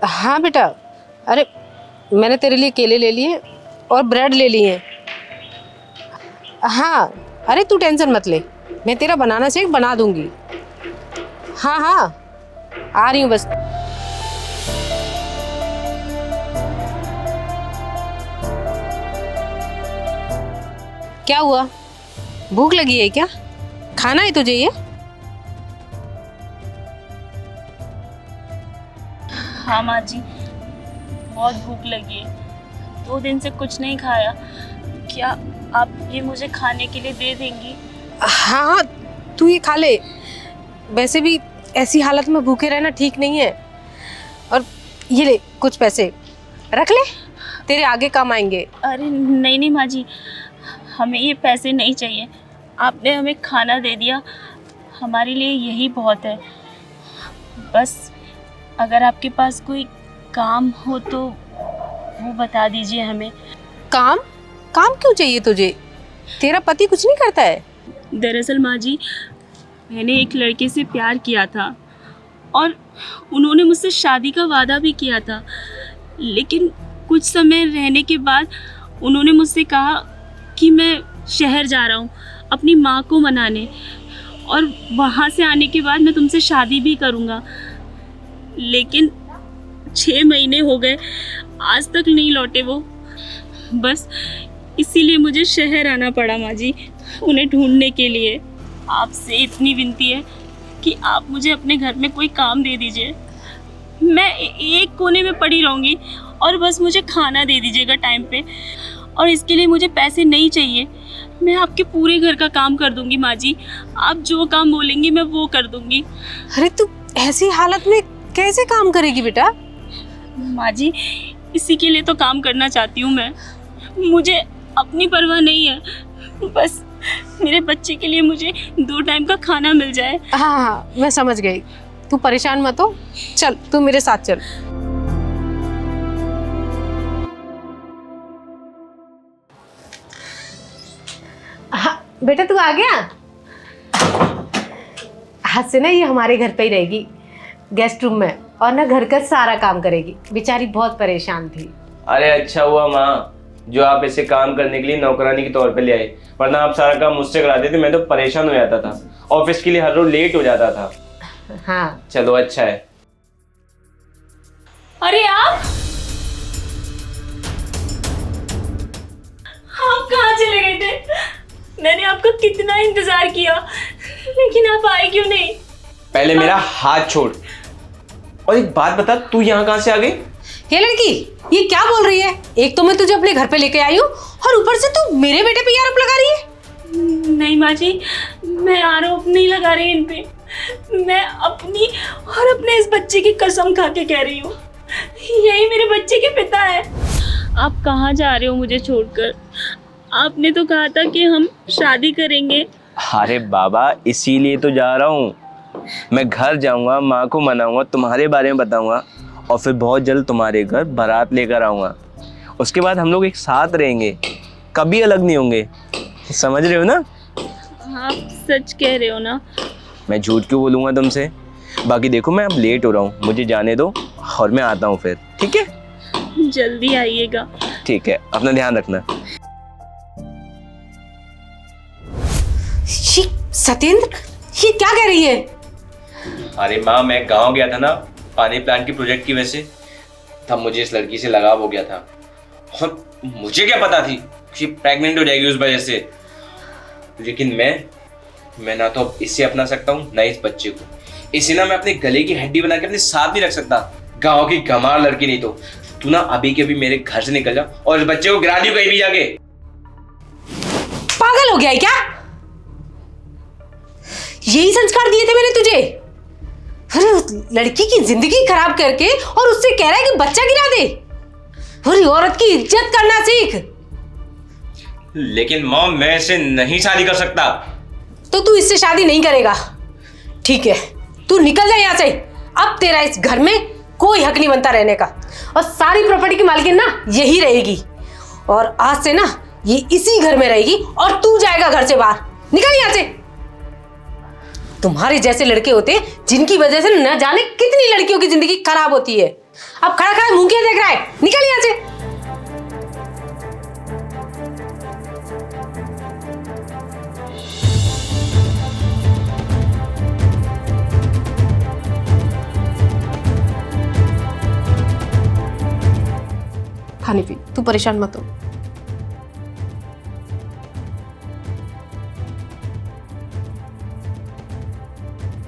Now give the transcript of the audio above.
हाँ बेटा, अरे मैंने तेरे लिए केले ले लिए और ब्रेड ले लिए। हाँ, अरे तू टेंशन मत ले, मैं तेरा बनाना शेक बना दूंगी। हाँ हाँ, आ रही हूँ बस। क्या हुआ, भूख लगी है क्या? खाना है तुझे ये? हाँ माँ जी, बहुत भूख लगी है, 2 दिन से कुछ नहीं खाया। क्या आप ये मुझे खाने के लिए दे देंगी? हाँ हाँ, तू ये खा ले। वैसे भी ऐसी हालत में भूखे रहना ठीक नहीं है। और ये ले कुछ पैसे, रख ले, तेरे आगे काम आएंगे। अरे नहीं नहीं माँ जी, हमें ये पैसे नहीं चाहिए। आपने हमें खाना दे दिया, हमारे लिए यही बहुत है। बस अगर आपके पास कोई काम हो तो वो बता दीजिए हमें। काम? काम क्यों चाहिए तुझे? तेरा पति कुछ नहीं करता है? दरअसल माँ जी, मैंने एक लड़के से प्यार किया था और उन्होंने मुझसे शादी का वादा भी किया था, लेकिन कुछ समय रहने के बाद उन्होंने मुझसे कहा कि मैं शहर जा रहा हूँ अपनी माँ को मनाने, और वहाँ से आने के बाद मैं तुमसे शादी भी करूँगा। लेकिन 6 महीने हो गए, आज तक नहीं लौटे वो। बस इसीलिए मुझे शहर आना पड़ा माँ जी, उन्हें ढूंढने के लिए। आपसे इतनी विनती है कि आप मुझे अपने घर में कोई काम दे दीजिए। मैं एक कोने में पड़ी रहूँगी और बस मुझे खाना दे दीजिएगा टाइम पे। और इसके लिए मुझे पैसे नहीं चाहिए, मैं आपके पूरे घर का काम कर दूँगी माँ जी। आप जो काम बोलेंगी मैं वो कर दूँगी। अरे तू ऐसी हालत में कैसे काम करेगी बेटा? माँ जी, इसी के लिए तो काम करना चाहती हूँ मैं। मुझे अपनी परवाह नहीं है, बस मेरे बच्चे के लिए मुझे 2 टाइम का खाना मिल जाए। हाँ हाँ, मैं समझ गई, तू परेशान मत हो। चल तू मेरे साथ चल। हाँ बेटा, तू आ गया? आज से ना ये हमारे घर पे ही रहेगी, गेस्ट रूम में, और ना घर का सारा काम करेगी। बेचारी बहुत परेशान थी। अरे अच्छा हुआ माँ जो आप ऐसे काम करने के लिए नौकरानी के तौर पे ले आए, वरना आप सारा काम मुझसे कराते थे। मैं तो परेशान हो जाता था, ऑफिस के लिए हर रोज लेट हो जाता था। हाँ चलो अच्छा है। अरे आप कहाँ चले गए थे? मैंने आपका कितना इंतजार किया, लेकिन आप आए क्यों नहीं? पहले मेरा हाथ छोड़, और एक बात बता, तू यहाँ कहाँ से आ गई? ये लड़की ये क्या बोल रही है? एक तो मैं तुझे अपने घर पे लेके आई हूँ और ऊपर से तू मेरे बेटे पे आरोप लगा रही है। नहीं माँ जी, मैं आरोप नहीं लगा रही इन पे। मैं अपनी और अपने इस बच्चे की कसम खा के कह रही हूँ, यही मेरे बच्चे के पिता है। आप कहाँ जा रहे हो मुझे छोड़कर? आपने तो कहा था कि हम शादी करेंगे। अरे बाबा, इसीलिए तो जा रहा हूँ। मैं घर जाऊँगा, माँ को मनाऊंगा, तुम्हारे बारे में बताऊँगा, और फिर बहुत जल्द तुम्हारे घर बारात लेकर आऊँगा। उसके बाद हम लोग एक साथ रहेंगे, कभी अलग नहीं होंगे। समझ रहे हो ना? आप सच कह रहे हो ना? मैं झूठ क्यों बोलूँगा तुमसे? बाकी देखो, मैं अब लेट हो रहा हूँ, मुझे जाने दो और मैं आता हूँ फिर, ठीक है? जल्दी आइएगा। ठीक है, अपना ध्यान रखना। सत्येंद्र, ये क्या कह रही है? अरे माँ, मैं गांव गया था ना पानी प्लांट की प्रोजेक्ट की वजह से, तब मुझे इस लड़की से लगाव हो गया था, और मुझे क्या पता थी कि प्रेग्नेंट हो जाएगी उस वजह से। लेकिन मैं ना तो अब इससे अपना सकता हूँ ना इस बच्चे को। इसे ना मैं अपने गले की हड्डी बना के अपने साथ नहीं रख सकता। गाँव की गंवार लड़की नहीं तो। तू ना अभी के अभी मेरे घर से निकल जा और इस बच्चे को गिरा दियो कहीं भी जाके। पागल हो गया है क्या? यही संस्कार दिए थे मैंने तुझे? अरे उस लड़की की जिंदगी खराब करके और उससे कह रहा है कि बच्चा गिरा दे। अरे औरत की इज्जत करना सीख। लेकिन मॉम, मैं इसे नहीं शादी कर सकता। तो तू इससे शादी नहीं करेगा, ठीक है? तू निकल जा यहाँ से। अब तेरा इस घर में कोई हक नहीं बनता रहने का, और सारी प्रॉपर्टी की मालकिन ना यही रहेगी। और आज से ना ये इसी घर में रहेगी और तू जाएगा घर से बाहर। निकल यहाँ से। तुम्हारे जैसे लड़के होते जिनकी वजह से न जाने कितनी लड़कियों की जिंदगी खराब होती है। अब खड़ा खड़ा मुंह क्या देख रहा है, निकल यहाँ से। पानी पी, तू परेशान मत हो।